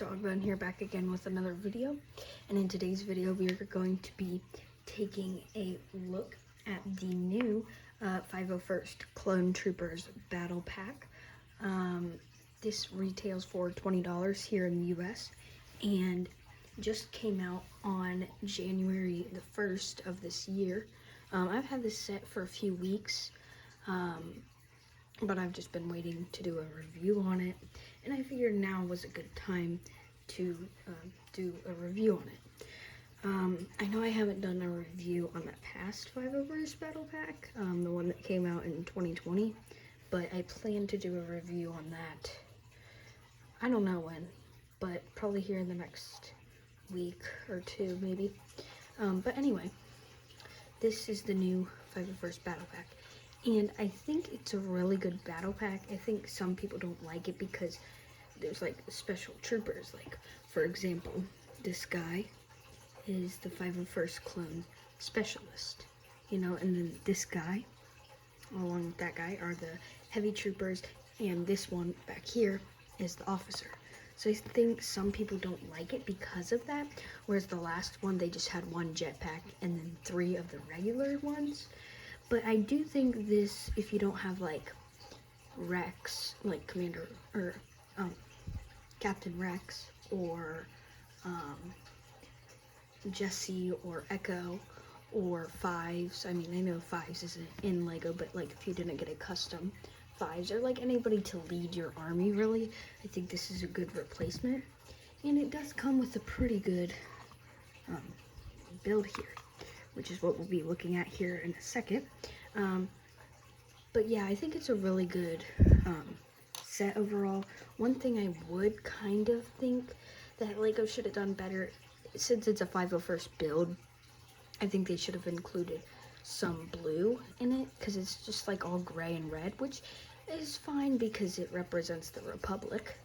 Dogbone here, back again with another video. And in today's video we are going to be taking a look at the new 501st Clone Troopers Battle Pack. This retails for $20 here in the US and just came out on January the 1st of this year. I've had this set for a few weeks, but I've just been waiting to do a review on it, and I figured now was a good time to do a review on it. I know I haven't done a review on that past 501st Battle Pack, the one that came out in 2020, but I plan to do a review on that. I don't know when, but probably here in the next week or two, maybe. But anyway, this is the new 501st Battle Pack. And I think it's a really good battle pack. I think some people don't like it because there's like special troopers. Like, for example, this guy is the 501st Clone Specialist, you know, and then this guy, along with that guy, are the heavy troopers, and this one back here is the officer. So I think some people don't like it because of that, whereas the last one, they just had one jetpack and then 3 of the regular ones. But I do think this, if you don't have like Rex, like Commander, or Captain Rex, or Jesse, or Echo, or Fives. I mean, I know Fives isn't in LEGO, but like if you didn't get a custom Fives, or like anybody to lead your army, really, I think this is a good replacement. And it does come with a pretty good build here, which is what we'll be looking at here in a second. But yeah, I think it's a really good set overall. One thing I would kind of think that LEGO should have done better, since it's a 501st build, I think they should have included some blue in it, because it's just like all gray and red, which is fine because it represents the Republic.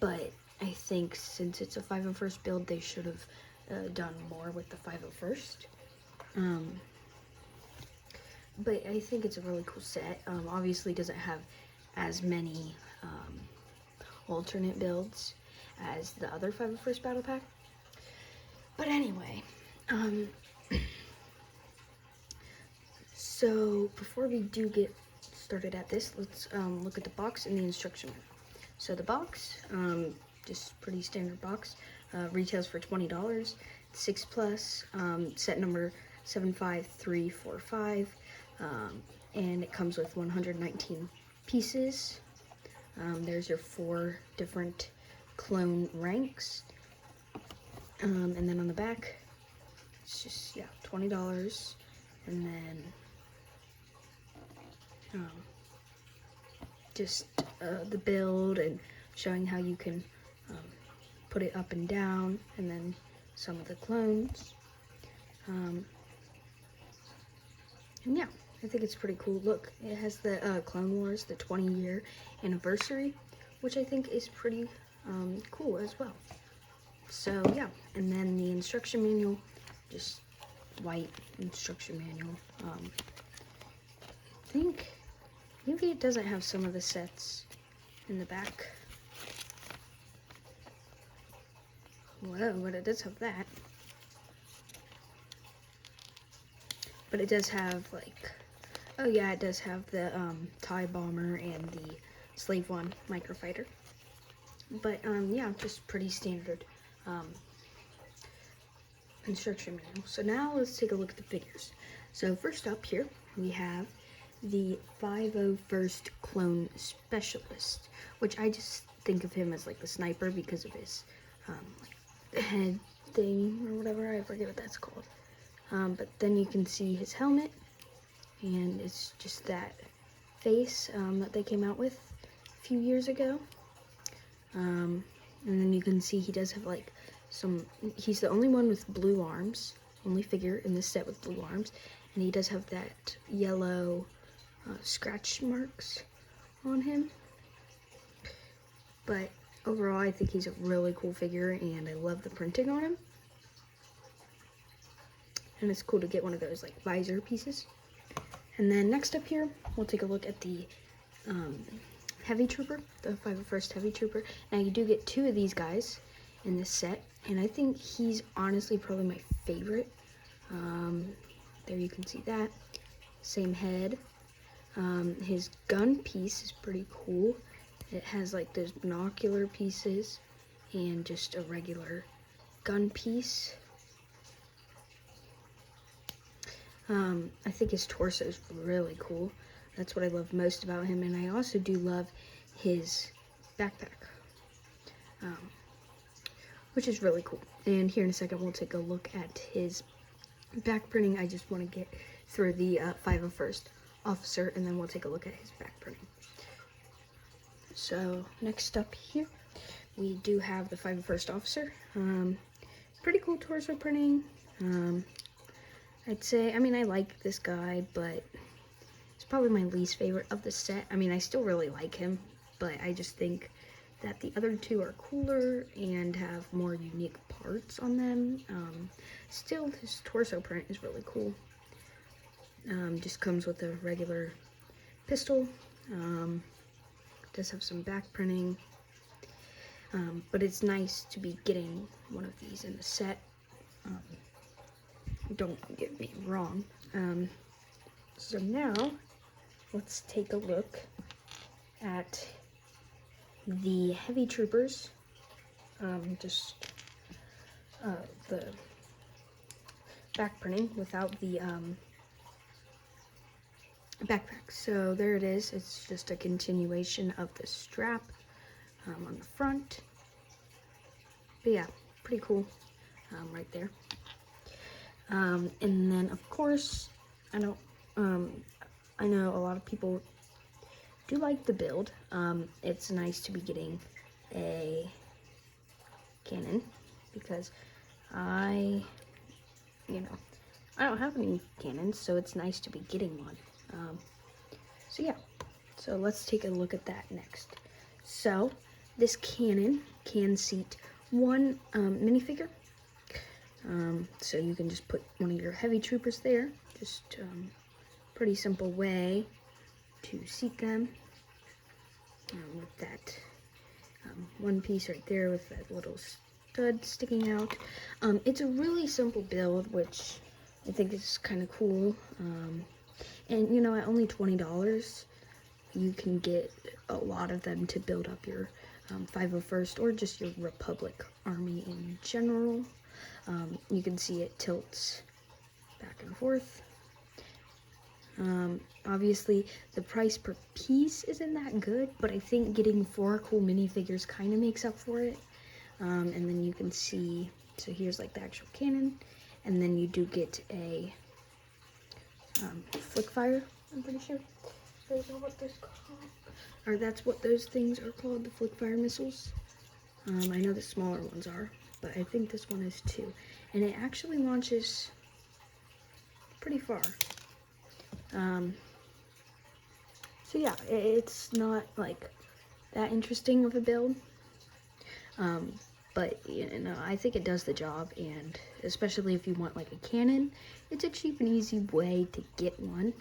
But I think since it's a 501st build, they should have done more with the 501st. But I think it's a really cool set. Obviously doesn't have as many alternate builds as the other 501st Battle Pack. But anyway, so before we do get started at this, let's look at the box and the instruction manual. So the box, just pretty standard box, retails for $20, 6+, set number 75345, and it comes with 119 pieces. There's your 4 different clone ranks, and then on the back, it's just, yeah, $20, and then just the build and showing how you can put it up and down, and then some of the clones. And yeah, I think it's pretty cool. Look, it has the Clone Wars, the 20-year anniversary, which I think is pretty cool as well. So yeah, and then the instruction manual, just white instruction manual. I think maybe it doesn't have some of the sets in the back. Whoa, but it does have that. But it does have, like, oh yeah, it does have the TIE Bomber and the Slave One microfighter. But yeah, just pretty standard instruction manual. So now let's take a look at the figures. So first up here, we have the 501st Clone Specialist, which I just think of him as like the sniper because of his head thing or whatever. I forget what that's called. But then you can see his helmet, and it's just that face that they came out with a few years ago. And then you can see he does have like he's the only one with blue arms, only figure in this set with blue arms, and he does have that yellow scratch marks on him. But overall, I think he's a really cool figure, and I love the printing on him. And it's cool to get one of those like visor pieces. And then next up here, we'll take a look at the Heavy Trooper, the 501st Heavy Trooper. Now you do get 2 of these guys in this set, and I think he's honestly probably my favorite. There you can see that. Same head. His gun piece is pretty cool. It has like those binocular pieces and just a regular gun piece. I think his torso is really cool. That's what I love most about him, and I also do love his backpack, which is really cool. And here in a second we'll take a look at his back printing. I just want to get through the 501st officer, and then we'll take a look at his back printing. So next up here, we do have the 501st officer. Pretty cool torso printing. I'd say, I mean, I like this guy, but it's probably my least favorite of the set. I mean, I still really like him, but I just think that the other 2 are cooler and have more unique parts on them. Still, his torso print is really cool. Just comes with a regular pistol. Does have some back printing. But it's nice to be getting one of these in the set. Don't get me wrong. So now, let's take a look at the Heavy Troopers. The back printing without the backpack. So there it is. It's just a continuation of the strap on the front. But yeah, pretty cool right there. And then of course, I know a lot of people do like the build. It's nice to be getting a cannon because I don't have any cannons, so it's nice to be getting one. So yeah, so let's take a look at that next. So this cannon can seat 1 minifigure. So you can just put one of your Heavy Troopers there. Just pretty simple way to seat them with that one piece right there with that little stud sticking out. It's a really simple build, which I think is kind of cool. And you know, at only $20, you can get a lot of them to build up your 501st or just your Republic Army in general. You can see it tilts back and forth. Obviously, the price per piece isn't that good, but I think getting 4 cool minifigures kind of makes up for it. And then you can see, so here's like the actual cannon, and then you do get a flick fire, I'm pretty sure. Those are what those called. Or that's what those things are called, the flick fire missiles. I know the smaller ones are, but I think this one is too. And it actually launches pretty far. So yeah, it's not like that interesting of a build. But you know, I think it does the job, and especially if you want like a cannon, it's a cheap and easy way to get one,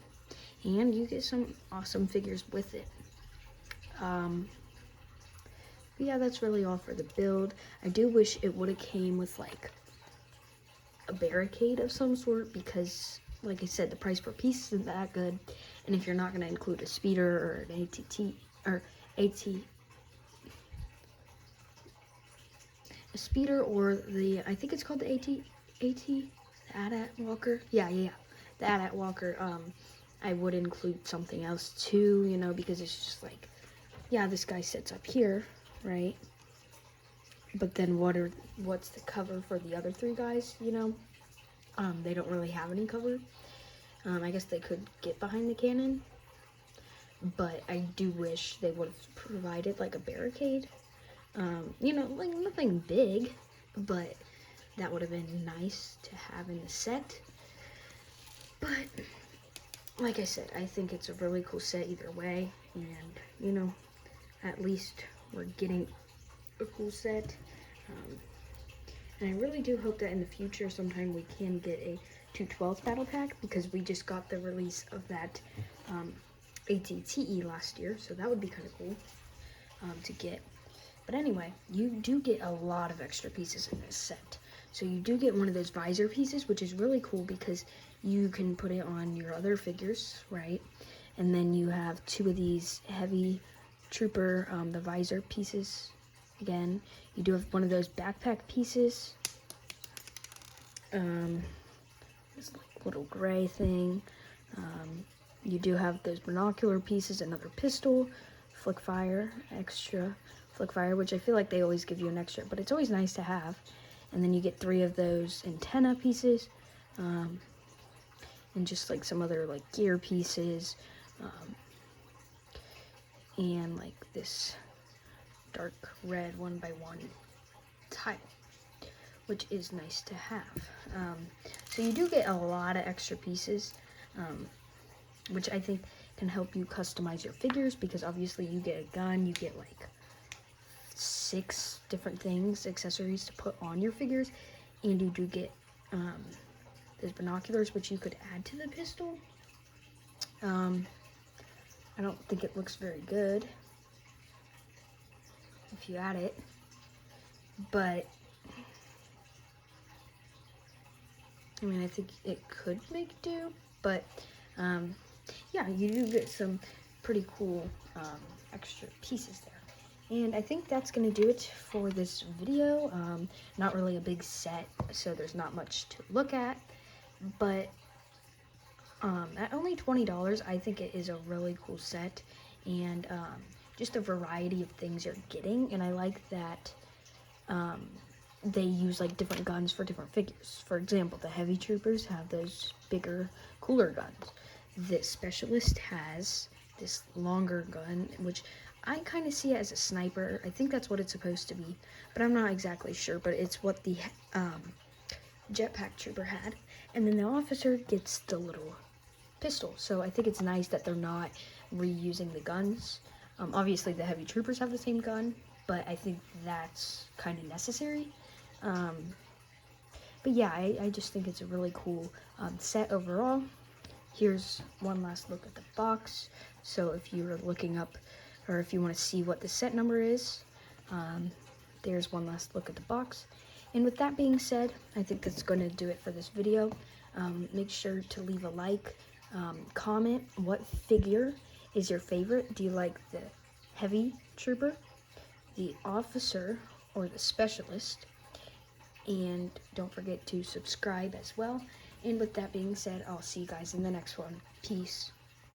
and you get some awesome figures with it. But yeah, that's really all for the build. I do wish it would have came with like a barricade of some sort, because like I said, the price per piece isn't that good, and if you're not going to include a speeder or an a speeder or the, I think it's called the the AT Walker. Yeah, the AT Walker. I would include something else too, you know, because it's just like, yeah, this guy sits up here, right? But then what's the cover for the other 3 guys, you know? They don't really have any cover. I guess they could get behind the cannon, but I do wish they would have provided like a barricade. You know, like nothing big, but that would have been nice to have in the set. But like I said, I think it's a really cool set either way, and you know, at least we're getting a cool set. And I really do hope that in the future sometime we can get a 2/12 battle pack, because we just got the release of that ATTE last year, so that would be kind of cool to get. But anyway, you do get a lot of extra pieces in this set. So you do get one of those visor pieces, which is really cool because you can put it on your other figures, right? And then you have 2 of these heavy trooper, the visor pieces. Again, you do have one of those backpack pieces. This like little gray thing. You do have those binocular pieces, another pistol, flick fire, extra flick fire, which I feel like they always give you an extra, but it's always nice to have. And then you get 3 of those antenna pieces, and just like some other like gear pieces, and like this dark red 1x1 tile, which is nice to have. So you do get a lot of extra pieces, which I think can help you customize your figures, because obviously you get a gun, you get like 6 different things, accessories to put on your figures, and you do get those binoculars, which you could add to the pistol. I don't think it looks very good if you add it, but I mean, I think it could make do, but yeah, you do get some pretty cool extra pieces there. And I think that's going to do it for this video. Not really a big set, so there's not much to look at, but at only $20, I think it is a really cool set, and just a variety of things you're getting. And I like that they use like different guns for different figures. For example, the heavy troopers have those bigger, cooler guns. The specialist has this longer gun, which I kind of see it as a sniper. I think that's what it's supposed to be, but I'm not exactly sure. But it's what the jetpack trooper had. And then the officer gets the little pistol. So I think it's nice that they're not reusing the guns. Obviously, the heavy troopers have the same gun, but I think that's kind of necessary. But yeah, I just think it's a really cool set overall. Here's one last look at the box. So if you were looking up, or if you want to see what the set number is, there's one last look at the box. And with that being said, I think that's going to do it for this video. Make sure to leave a like, comment what figure is your favorite. Do you like the heavy trooper, the officer, or the specialist? And don't forget to subscribe as well. And with that being said, I'll see you guys in the next one. Peace.